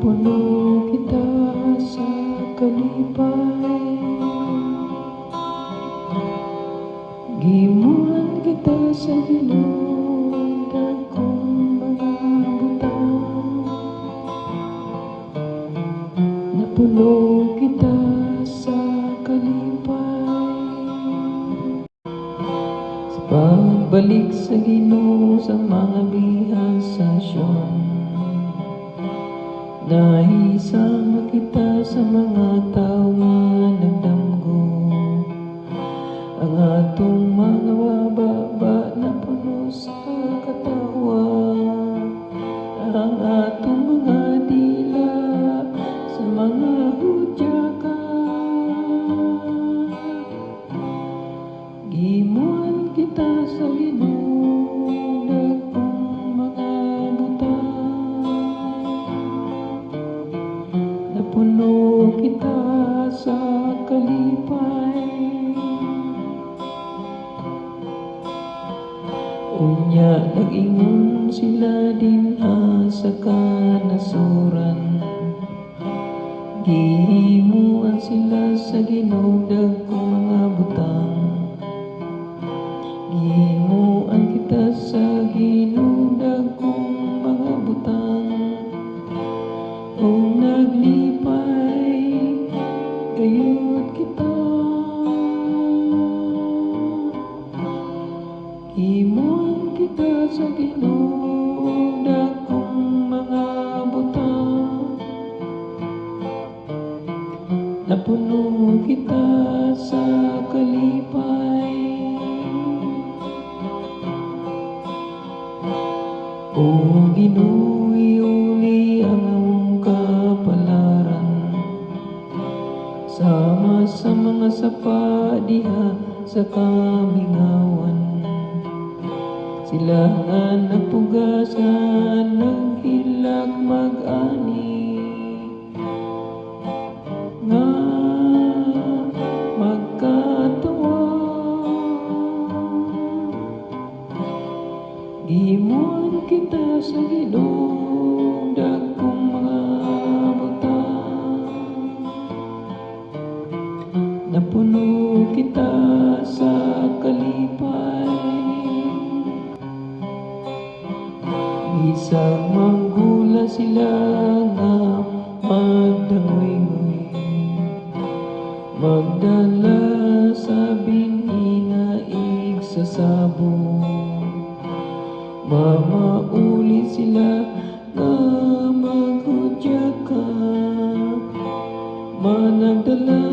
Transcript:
Napuno kita sa kalipay, gimulan kita sa ginundag kong mga butang. Napuno kita sa kalipay, sa pagbalik sa Ginoo sa mga bihasasyon. Naisama kita sa mga tao nga nagdamgo, ang atong mga wababa na puno sa katawa, ang atong mga dila sa mga hudyaka. Gimuan kita sa ginundag kong mga butang. Napuno kita sa kalipay, unya nag-ingon sila dinha sa kanasuran. Gihimuan sila sa ginundag kong mga butang. Gihimuan kita sa ginundag kong mga butang. Kung naglipay, gayud kita. Himuan kita sa ginundag kong mga butang. Napuno kita sa kalipay, o Ginoo, iuli ang among kapalaran, sama sa mga sapa diha sa kamingawan. Sila nga napugasan ng hilak mag-ani, nga magkatawa. Gihimuan kita sa ginundag kong mga butang. Napuno kita sa kalipay, isang manggula sila nga magdangoy-ngoy, magdala sa binhi nga igsasabong. Mamauli sila nga maghudyaka, managdala